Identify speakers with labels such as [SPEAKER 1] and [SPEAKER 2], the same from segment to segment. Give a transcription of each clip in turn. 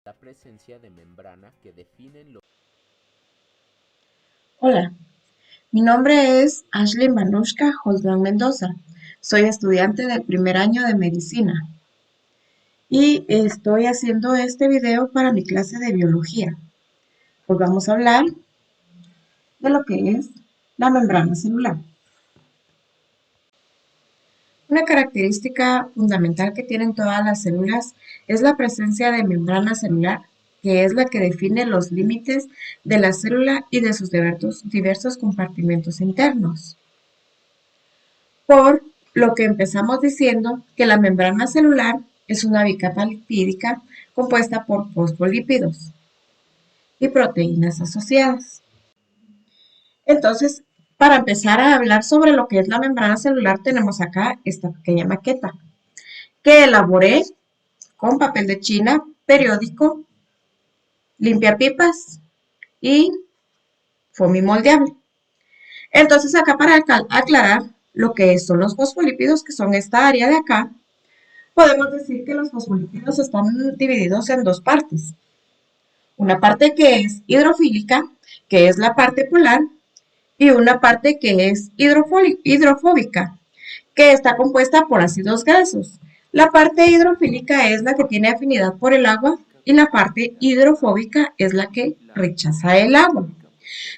[SPEAKER 1] La presencia de membrana que definen los...
[SPEAKER 2] Hola, mi nombre es Ashley Manushka Holtman Mendoza. Soy estudiante del primer año de medicina y estoy haciendo este video para mi clase de biología. Hoy vamos a hablar de lo que es la membrana celular. Una característica fundamental que tienen todas las células es la presencia de membrana celular, que es la que define los límites de la célula y de sus diversos compartimentos internos. Por lo que empezamos diciendo que la membrana celular es una bicapa lipídica compuesta por fosfolípidos y proteínas asociadas. Entonces, para empezar a hablar sobre lo que es la membrana celular, tenemos acá esta pequeña maqueta que elaboré con papel de China, periódico, limpiapipas y fomimoldeable. Entonces, acá para aclarar lo que son los fosfolípidos, que son esta área de acá, podemos decir que los fosfolípidos están divididos en dos partes. Una parte que es hidrofílica, que es la parte polar, y una parte que es hidrofóbica, que está compuesta por ácidos grasos. La parte hidrofílica es la que tiene afinidad por el agua y la parte hidrofóbica es la que rechaza el agua.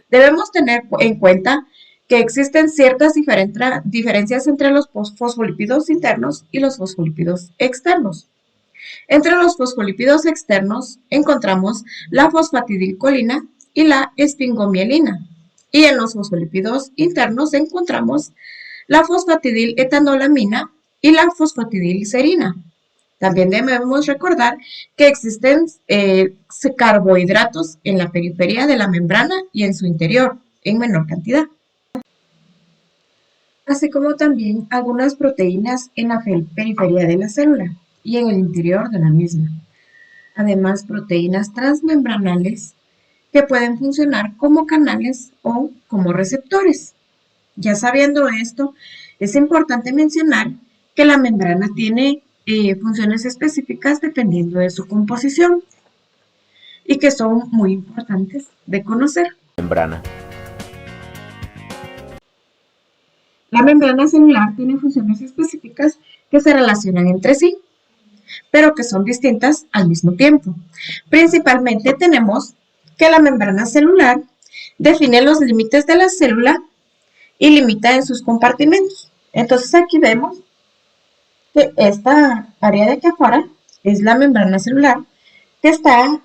[SPEAKER 2] Debemos tener en cuenta que existen ciertas diferencias entre los fosfolípidos internos y los fosfolípidos externos. Entre los fosfolípidos externos encontramos la fosfatidilcolina y la esfingomielina. Y en los fosfolípidos internos encontramos la fosfatidiletanolamina y la fosfatidilserina. También debemos recordar que existen carbohidratos en la periferia de la membrana y en su interior, en menor cantidad. Así como también algunas proteínas en la periferia de la célula y en el interior de la misma. Además, proteínas transmembranales que pueden funcionar como canales o como receptores. Ya sabiendo esto, es importante mencionar que la membrana tiene funciones específicas dependiendo de su composición y que son muy importantes de conocer.
[SPEAKER 1] Membrana.
[SPEAKER 2] La membrana celular tiene funciones específicas que se relacionan entre sí, pero que son distintas al mismo tiempo. Principalmente tenemos que la membrana celular define los límites de la célula y limita en sus compartimentos. Entonces aquí vemos que esta área de aquí afuera es la membrana celular que está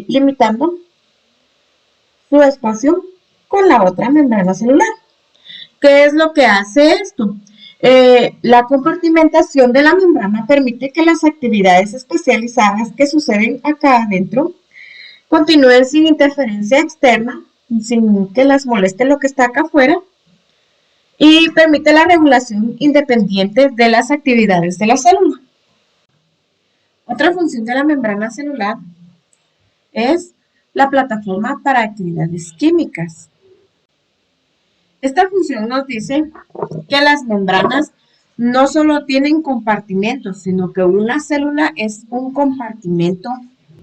[SPEAKER 2] limitando su espacio con la otra membrana celular. ¿Qué es lo que hace esto? La compartimentación de la membrana permite que las actividades especializadas que suceden acá adentro continúen sin interferencia externa, sin que las moleste lo que está acá afuera, y permite la regulación independiente de las actividades de la célula. Otra función de la membrana celular es la plataforma para actividades químicas. Esta función nos dice que las membranas no solo tienen compartimentos, sino que una célula es un compartimento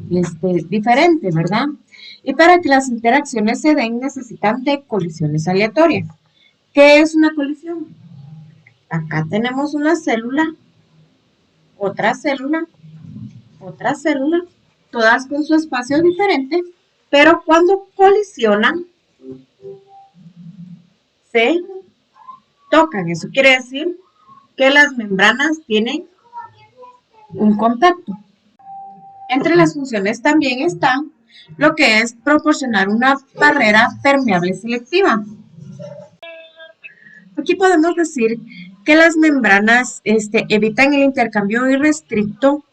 [SPEAKER 2] diferente, ¿verdad? Y para que las interacciones se den necesitan de colisiones aleatorias. ¿Qué es una colisión? Acá tenemos una célula, otra célula, otra célula, todas con su espacio diferente, pero cuando colisionan, se tocan. Eso quiere decir que las membranas tienen un contacto. Entre las funciones también está lo que es proporcionar una barrera permeable selectiva. Aquí podemos decir que las membranas evitan el intercambio irrestricto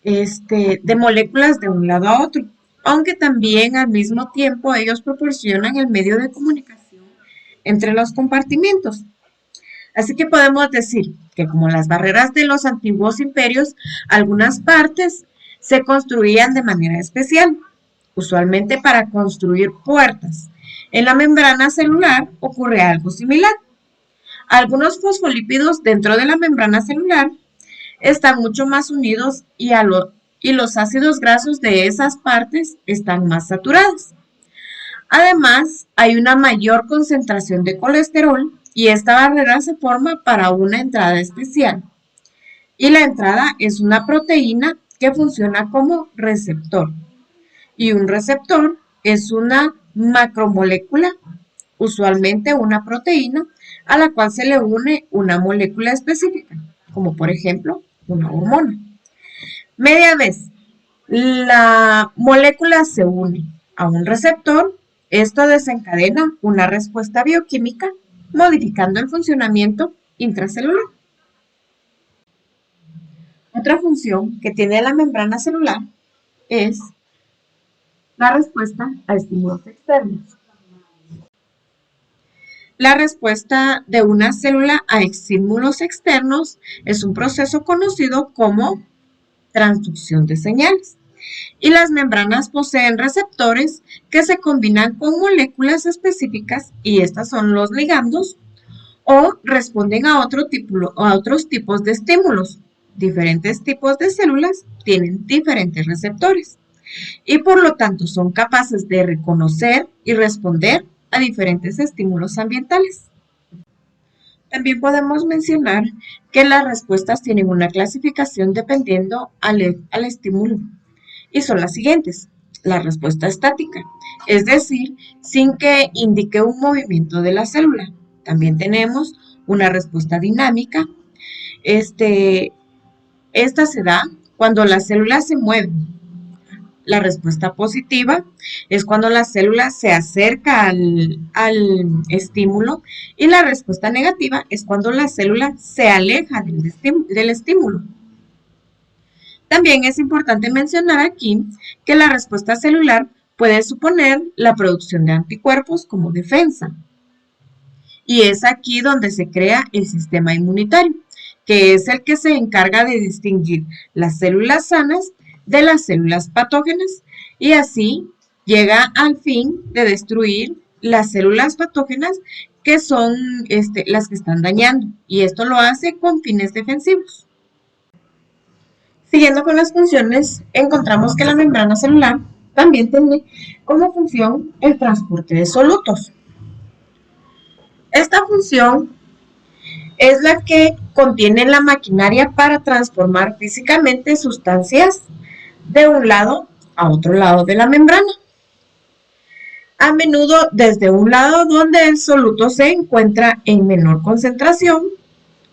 [SPEAKER 2] de moléculas de un lado a otro, aunque también al mismo tiempo ellos proporcionan el medio de comunicación entre los compartimentos. Así que podemos decir que como las barreras de los antiguos imperios, algunas partes se construían de manera especial, usualmente para construir puertas. En la membrana celular ocurre algo similar. Algunos fosfolípidos dentro de la membrana celular están mucho más unidos y y los ácidos grasos de esas partes están más saturados. Además, hay una mayor concentración de colesterol y esta barrera se forma para una entrada especial. Y la entrada es una proteína que funciona como receptor. Y un receptor es una macromolécula, usualmente una proteína, a la cual se le une una molécula específica, como por ejemplo una hormona. Media vez la molécula se une a un receptor, esto desencadena una respuesta bioquímica modificando el funcionamiento intracelular. Otra función que tiene la membrana celular es la respuesta a estímulos externos. La respuesta de una célula a estímulos externos es un proceso conocido como transducción de señales. Y las membranas poseen receptores que se combinan con moléculas específicas y estas son los ligandos o responden a otros tipos de estímulos. Diferentes tipos de células tienen diferentes receptores y por lo tanto son capaces de reconocer y responder a diferentes estímulos ambientales. También podemos mencionar que las respuestas tienen una clasificación dependiendo al estímulo y son las siguientes. La respuesta estática, es decir, sin que indique un movimiento de la célula. También tenemos una respuesta dinámica. Esta se da cuando las células se mueven. La respuesta positiva es cuando la célula se acerca al estímulo y la respuesta negativa es cuando la célula se aleja del estímulo. También es importante mencionar aquí que la respuesta celular puede suponer la producción de anticuerpos como defensa. Y es aquí donde se crea el sistema inmunitario, que es el que se encarga de distinguir las células sanas de las células patógenas y así llega al fin de destruir las células patógenas que son las que están dañando y esto lo hace con fines defensivos. Siguiendo con las funciones, encontramos que la membrana celular también tiene como función el transporte de solutos. Esta función es la que contiene la maquinaria para transformar físicamente sustancias de un lado a otro lado de la membrana. A menudo desde un lado donde el soluto se encuentra en menor concentración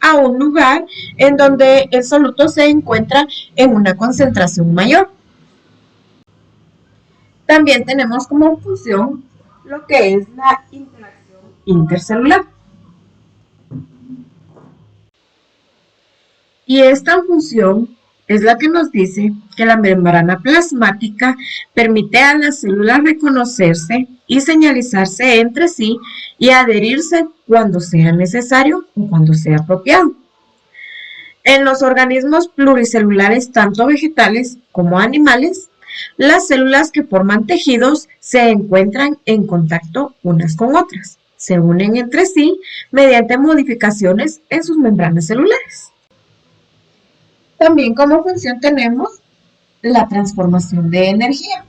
[SPEAKER 2] a un lugar en donde el soluto se encuentra en una concentración mayor. También tenemos como función lo que es la interacción intercelular. Y esta función es la que nos dice que la membrana plasmática permite a las células reconocerse y señalizarse entre sí y adherirse cuando sea necesario o cuando sea apropiado. En los organismos pluricelulares, tanto vegetales como animales, las células que forman tejidos se encuentran en contacto unas con otras. Se unen entre sí mediante modificaciones en sus membranas celulares. También como función tenemos la transformación de energía.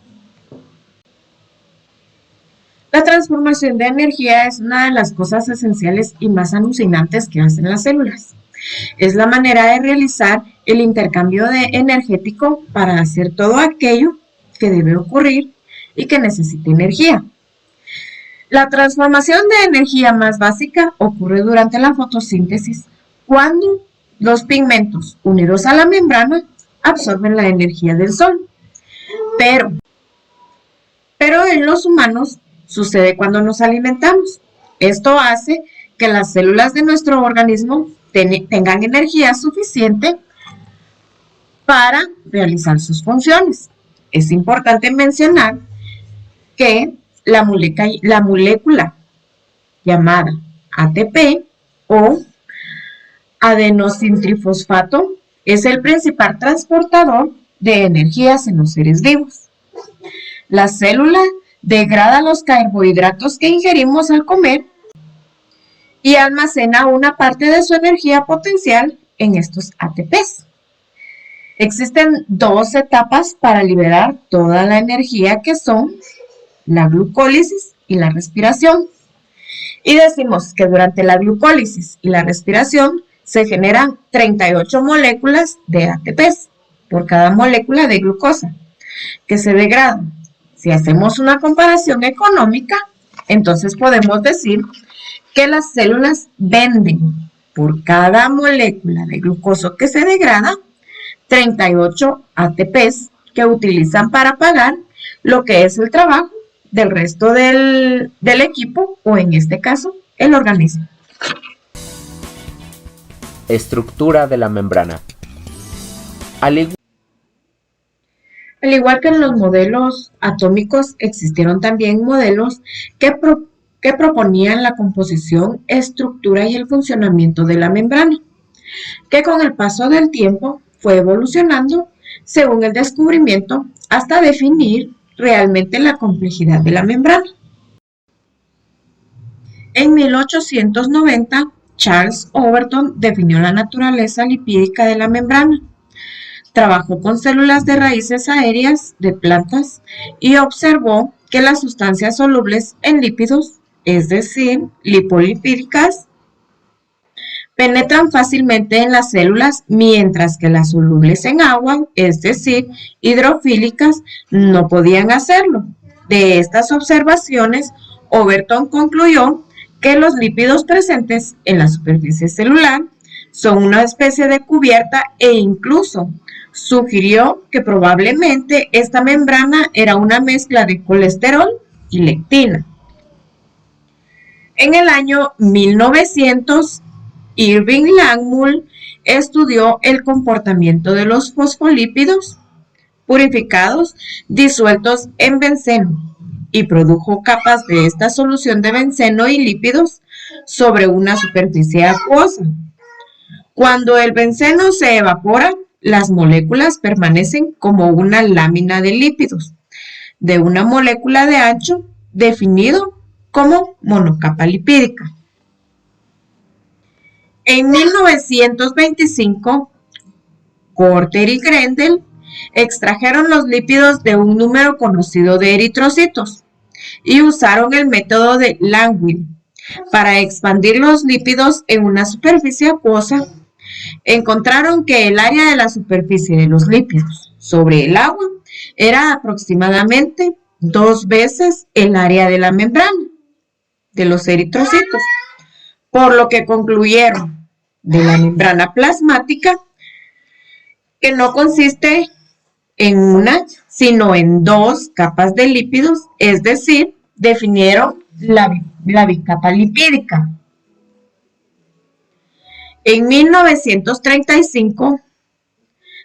[SPEAKER 2] La transformación de energía es una de las cosas esenciales y más alucinantes que hacen las células. Es la manera de realizar el intercambio energético para hacer todo aquello que debe ocurrir y que necesita energía. La transformación de energía más básica ocurre durante la fotosíntesis, cuando los pigmentos unidos a la membrana absorben la energía del sol. Pero en los humanos sucede cuando nos alimentamos. Esto hace que las células de nuestro organismo tengan energía suficiente para realizar sus funciones. Es importante mencionar que la molécula llamada ATP o adenosintrifosfato es el principal transportador de energías en los seres vivos. La célula degrada los carbohidratos que ingerimos al comer y almacena una parte de su energía potencial en estos ATPs. Existen dos etapas para liberar toda la energía que son la glucólisis y la respiración. Y decimos que durante la glucólisis y la respiración se generan 38 moléculas de ATP por cada molécula de glucosa que se degradan. Si hacemos una comparación económica, entonces podemos decir que las células venden por cada molécula de glucosa que se degrada 38 ATPs que utilizan para pagar lo que es el trabajo del resto del equipo o en este caso el organismo.
[SPEAKER 1] Estructura de la membrana. Al
[SPEAKER 2] igual que en los modelos atómicos, existieron también modelos que proponían la composición, estructura y el funcionamiento de la membrana, que con el paso del tiempo fue evolucionando según el descubrimiento hasta definir realmente la complejidad de la membrana. En 1890, Charles Overton definió la naturaleza lipídica de la membrana. Trabajó con células de raíces aéreas de plantas y observó que las sustancias solubles en lípidos, es decir, lipolipídicas, penetran fácilmente en las células, mientras que las solubles en agua, es decir, hidrofílicas, no podían hacerlo. De estas observaciones, Overton concluyó que los lípidos presentes en la superficie celular son una especie de cubierta e incluso sugirió que probablemente esta membrana era una mezcla de colesterol y lectina. En el año 1900, Irving Langmuir estudió el comportamiento de los fosfolípidos purificados disueltos en benceno y produjo capas de esta solución de benceno y lípidos sobre una superficie acuosa. Cuando el benceno se evapora, las moléculas permanecen como una lámina de lípidos de una molécula de ancho definido como monocapa lipídica. En 1925, Corter y Grendel extrajeron los lípidos de un número conocido de eritrocitos y usaron el método de Langmuir para expandir los lípidos en una superficie acuosa. Encontraron que el área de la superficie de los lípidos sobre el agua era aproximadamente 2 veces el área de la membrana de los eritrocitos, por lo que concluyeron de la membrana plasmática que no consiste en una, sino en 2 capas de lípidos, es decir, definieron la bicapa lipídica. En 1935,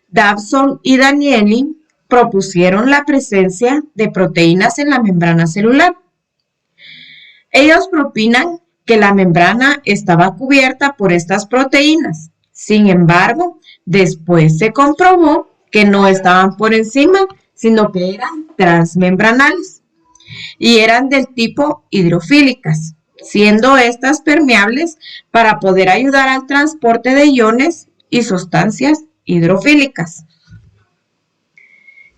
[SPEAKER 2] Dobson y Danieli propusieron la presencia de proteínas en la membrana celular. Ellos propinan que la membrana estaba cubierta por estas proteínas. Sin embargo, después se comprobó que no estaban por encima, sino que eran transmembranales y eran del tipo hidrofílicas, siendo estas permeables para poder ayudar al transporte de iones y sustancias hidrofílicas.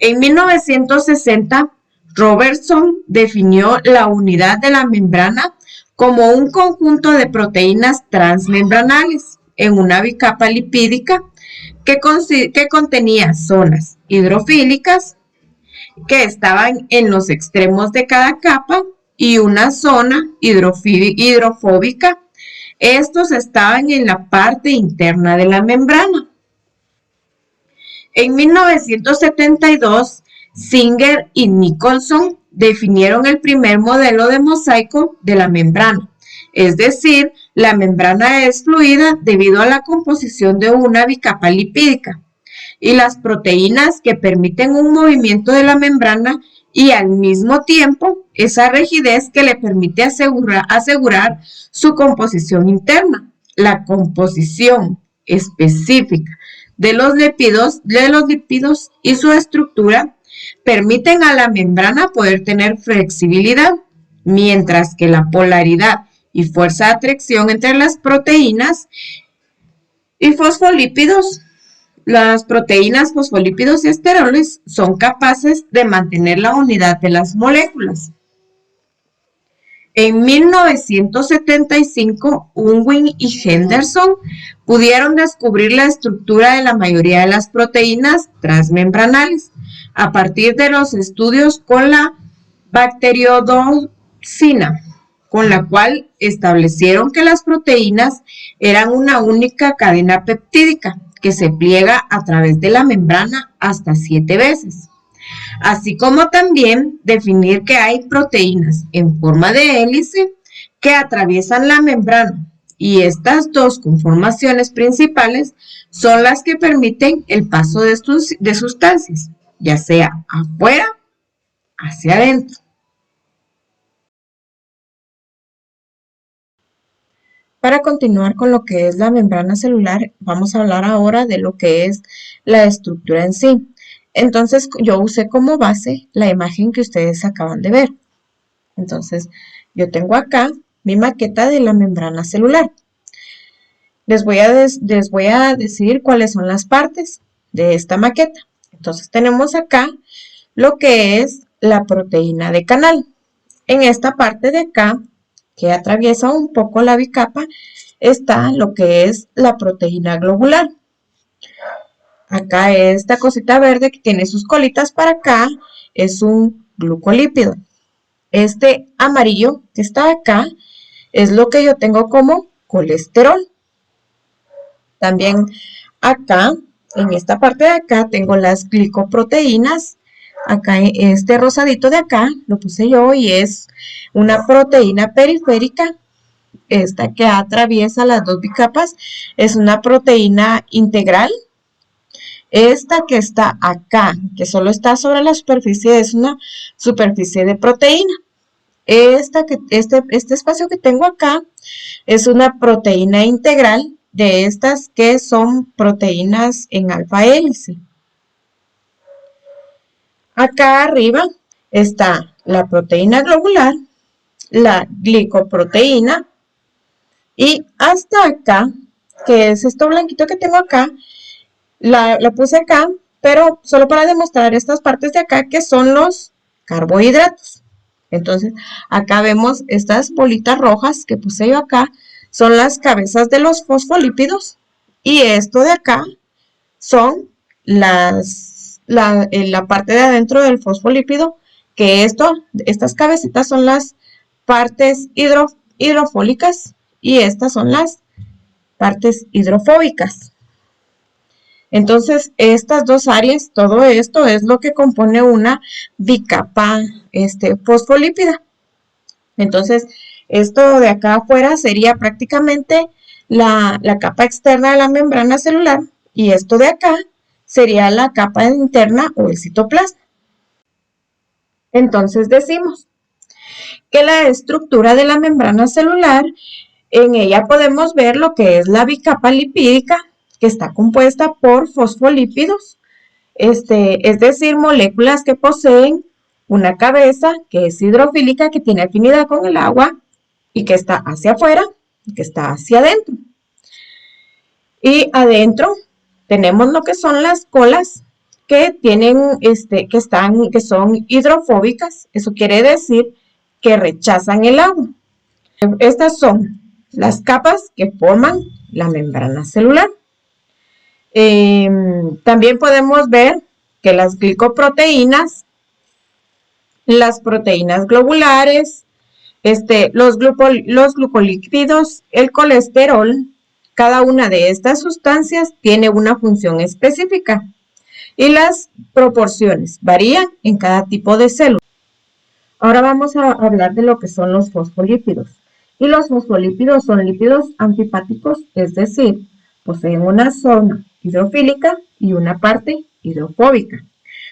[SPEAKER 2] En 1960, Robertson definió la unidad de la membrana como un conjunto de proteínas transmembranales en una bicapa lipídica que contenía zonas hidrofílicas que estaban en los extremos de cada capa y una zona hidrofóbica. Estos estaban en la parte interna de la membrana. En 1972, Singer y Nicholson definieron el primer modelo de mosaico de la membrana, es decir, la membrana es fluida debido a la composición de una bicapa lipídica y las proteínas que permiten un movimiento de la membrana y al mismo tiempo esa rigidez que le permite asegurar su composición interna. La composición específica de los lípidos y su estructura permiten a la membrana poder tener flexibilidad, mientras que la polaridad y fuerza de atracción entre las proteínas y fosfolípidos Las proteínas, fosfolípidos y esteroles son capaces de mantener la unidad de las moléculas. En 1975, Unwin y Henderson pudieron descubrir la estructura de la mayoría de las proteínas transmembranales a partir de los estudios con la bacteriodosina, con la cual establecieron que las proteínas eran una única cadena peptídica que se pliega a través de la membrana hasta 7 veces. Así como también definir que hay proteínas en forma de hélice que atraviesan la membrana, y estas dos conformaciones principales son las que permiten el paso de sustancias, ya sea afuera hacia adentro. Para continuar con lo que es la membrana celular, vamos a hablar ahora de lo que es la estructura en sí. Entonces, yo usé como base la imagen que ustedes acaban de ver. Entonces, yo tengo acá mi maqueta de la membrana celular. Les voy a decir cuáles son las partes de esta maqueta. Entonces, tenemos acá lo que es la proteína de canal. En esta parte de acá, que atraviesa un poco la bicapa, está lo que es la proteína globular. Acá esta cosita verde que tiene sus colitas para acá es un glucolípido. Este amarillo que está acá es lo que yo tengo como colesterol. También acá, en esta parte de acá, tengo las glicoproteínas. Acá este rosadito de acá lo puse yo y es una proteína periférica. Esta que atraviesa las dos bicapas es una proteína integral. Esta que está acá, que solo está sobre la superficie, es una superficie de proteína. Este espacio que tengo acá es una proteína integral de estas que son proteínas en alfa hélice. Acá arriba está la proteína globular, la glicoproteína, y hasta acá, que es esto blanquito que tengo acá, la puse acá, pero solo para demostrar estas partes de acá que son los carbohidratos. Entonces, acá vemos estas bolitas rojas que puse yo acá, son las cabezas de los fosfolípidos, y esto de acá son la parte de adentro del fosfolípido, que estas cabecitas son las partes hidrofólicas y estas son las partes hidrofóbicas. Entonces, estas dos áreas, todo esto es lo que compone una bicapa fosfolípida. Entonces, esto de acá afuera sería prácticamente la capa externa de la membrana celular, y esto de acá sería la capa interna o el citoplasma. Entonces decimos que la estructura de la membrana celular, en ella podemos ver lo que es la bicapa lipídica, que está compuesta por fosfolípidos, es decir, moléculas que poseen una cabeza que es hidrofílica, que tiene afinidad con el agua y que está hacia afuera y que está hacia adentro. Y adentro tenemos lo que son las colas que tienen, que son hidrofóbicas. Eso quiere decir que rechazan el agua. Estas son las capas que forman la membrana celular. También podemos ver que las glicoproteínas, las proteínas globulares, los glucolípidos, el colesterol, cada una de estas sustancias tiene una función específica y las proporciones varían en cada tipo de célula. Ahora vamos a hablar de lo que son los fosfolípidos. Y los fosfolípidos son lípidos antifáticos, es decir, poseen una zona hidrofílica y una parte hidrofóbica.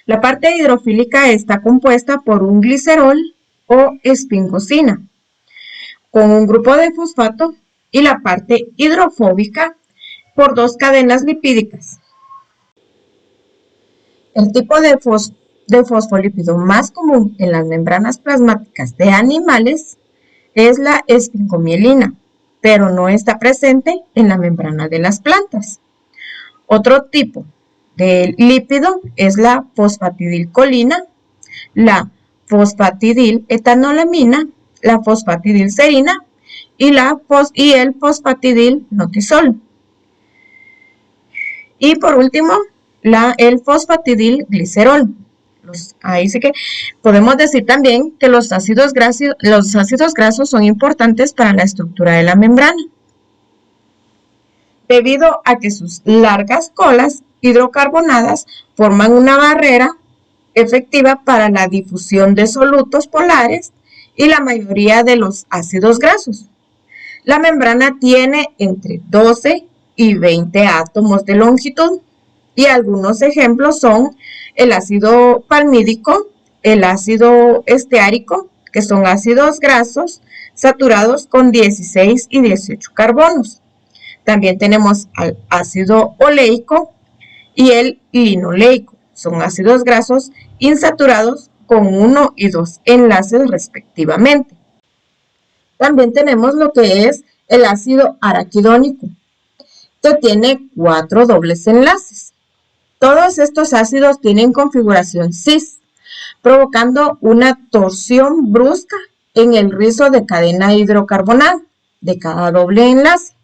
[SPEAKER 2] La parte hidrofílica está compuesta por un glicerol o esfingosina con un grupo de fosfato, y la parte hidrofóbica por dos cadenas lipídicas. El tipo de fosfolípido más común en las membranas plasmáticas de animales es la esfingomielina, pero no está presente en la membrana de las plantas. Otro tipo del lípido es la fosfatidilcolina, la fosfatidiletanolamina, la fosfatidilserina y el fosfatidilnotisol. Y por último, el fosfatidilglicerol. Ahí sí que podemos decir también que los ácidos grasos son importantes para la estructura de la membrana, debido a que sus largas colas hidrocarbonadas forman una barrera efectiva para la difusión de solutos polares y la mayoría de los ácidos grasos. La membrana tiene entre 12 y 20 átomos de longitud y algunos ejemplos son el ácido palmídico, el ácido esteárico, que son ácidos grasos saturados con 16 y 18 carbonos. También tenemos el ácido oleico y el linoleico. Son ácidos grasos insaturados con 1 y 2 enlaces respectivamente. También tenemos lo que es el ácido araquidónico, que tiene 4 dobles enlaces. Todos estos ácidos tienen configuración cis, provocando una torsión brusca en el rizo de cadena hidrocarbonada de cada doble enlace.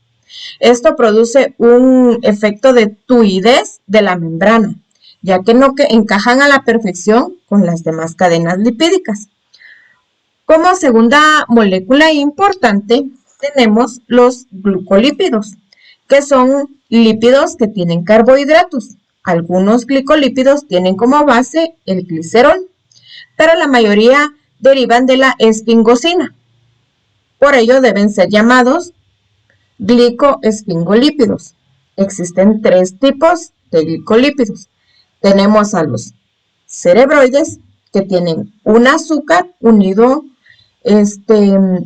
[SPEAKER 2] Esto produce un efecto de tuidez de la membrana, ya que no encajan a la perfección con las demás cadenas lipídicas. Como segunda molécula importante tenemos los glucolípidos, que son lípidos que tienen carbohidratos. Algunos glicolípidos tienen como base el glicerol, pero la mayoría derivan de la esfingosina. Por ello deben ser llamados glicoesfingolípidos. Existen 3 tipos de glicolípidos. Tenemos a los cerebroides, que tienen un azúcar unido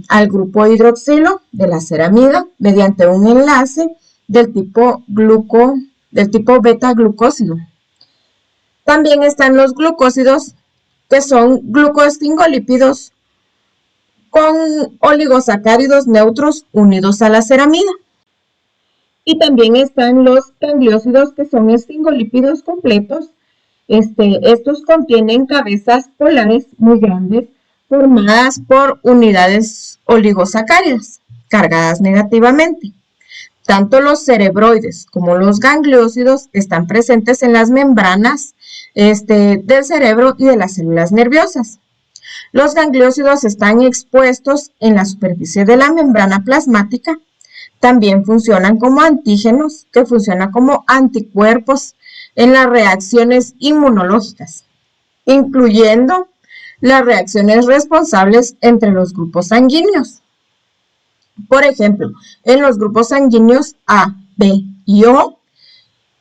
[SPEAKER 2] al grupo hidroxilo de la ceramida mediante un enlace del tipo beta-glucósido. También están los glucósidos, que son glucoesfingolípidos con oligosacáridos neutros unidos a la ceramida. Y también están los gangliósidos, que son esfingolípidos completos. Estos contienen cabezas polares muy grandes formadas por unidades oligosacáridas cargadas negativamente. Tanto los cerebroides como los gangliósidos están presentes en las membranas del cerebro y de las células nerviosas. Los gangliósidos están expuestos en la superficie de la membrana plasmática. También funcionan como antígenos, que funcionan como anticuerpos en las reacciones inmunológicas, incluyendo las reacciones responsables entre los grupos sanguíneos. Por ejemplo, en los grupos sanguíneos A, B y O,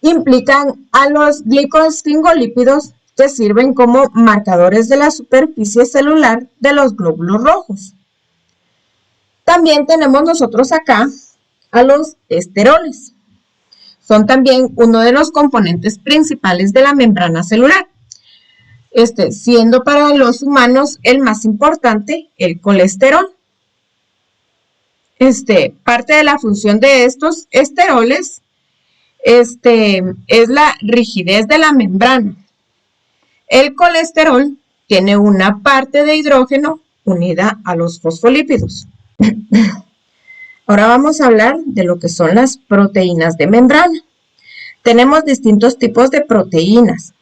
[SPEAKER 2] implican a los glicoesfingolípidos, que sirven como marcadores de la superficie celular de los glóbulos rojos. También tenemos nosotros acá a los esteroles. Son también uno de los componentes principales de la membrana celular, siendo para los humanos el más importante el colesterol. Parte de la función de estos esteroles es la rigidez de la membrana. El colesterol tiene una parte de hidrógeno unida a los fosfolípidos. Ahora vamos a hablar de lo que son las proteínas de membrana. Tenemos distintos tipos de proteínas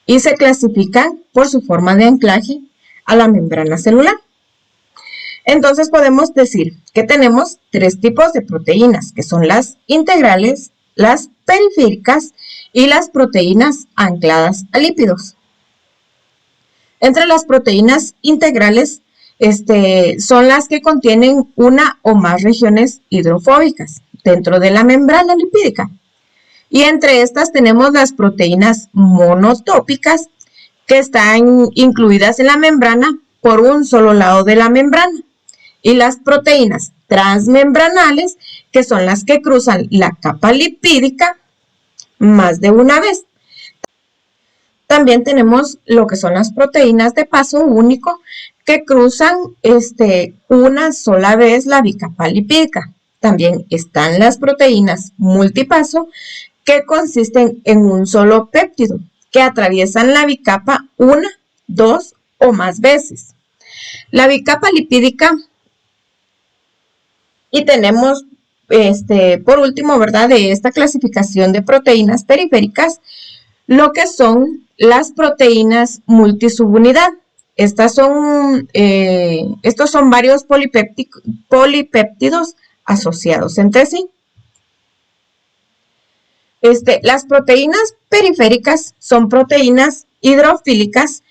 [SPEAKER 2] y se clasifican por su forma de anclaje a la membrana celular. Entonces podemos decir que tenemos 3 tipos de proteínas, que son las integrales, las periféricas y las proteínas ancladas a lípidos. Entre las proteínas integrales son las que contienen una o más regiones hidrofóbicas dentro de la membrana lipídica. Y entre estas tenemos las proteínas monotópicas, que están incluidas en la membrana por un solo lado de la membrana. Y las proteínas transmembranales, que son las que cruzan la capa lipídica más de una vez. También tenemos lo que son las proteínas de paso único, que cruzan una sola vez la bicapa lipídica. También están las proteínas multipaso, que consisten en un solo péptido, que atraviesan la bicapa una, dos o más veces. La bicapa lipídica, y tenemos por último, ¿verdad?, de esta clasificación de proteínas periféricas, lo que son las proteínas multisubunidad. Estos son varios polipéptidos asociados entre sí. Las proteínas periféricas son proteínas hidrofílicas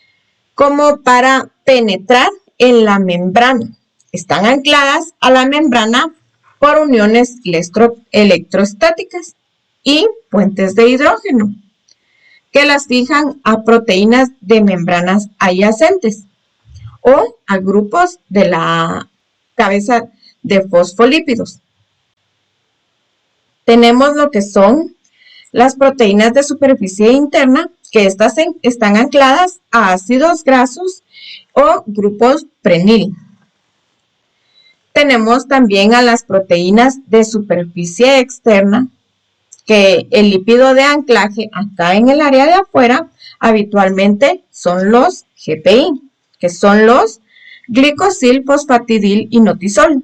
[SPEAKER 2] como para penetrar en la membrana. Están ancladas a la membrana por uniones electrostáticas y puentes de hidrógeno, que las fijan a proteínas de membranas adyacentes o a grupos de la cabeza de fosfolípidos. Tenemos lo que son las proteínas de superficie interna, que estas están ancladas a ácidos grasos o grupos prenil. Tenemos también a las proteínas de superficie externa, que el lípido de anclaje acá en el área de afuera habitualmente son los GPI, que son los glicosil fosfatidil inositol.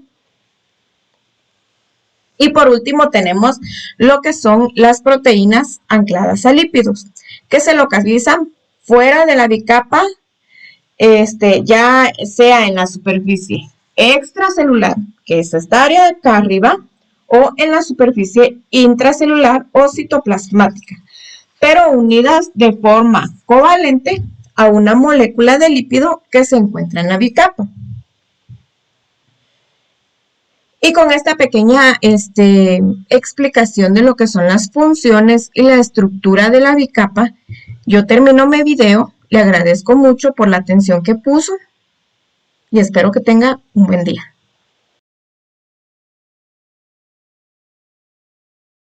[SPEAKER 2] Y por último tenemos lo que son las proteínas ancladas a lípidos, que se localizan fuera de la bicapa, ya sea en la superficie extracelular, que es esta área de acá arriba, o en la superficie intracelular o citoplasmática, pero unidas de forma covalente a una molécula de lípido que se encuentra en la bicapa. Y con esta pequeña explicación de lo que son las funciones y la estructura de la bicapa, yo termino mi video. Le agradezco mucho por la atención que puso y espero que tenga un buen día.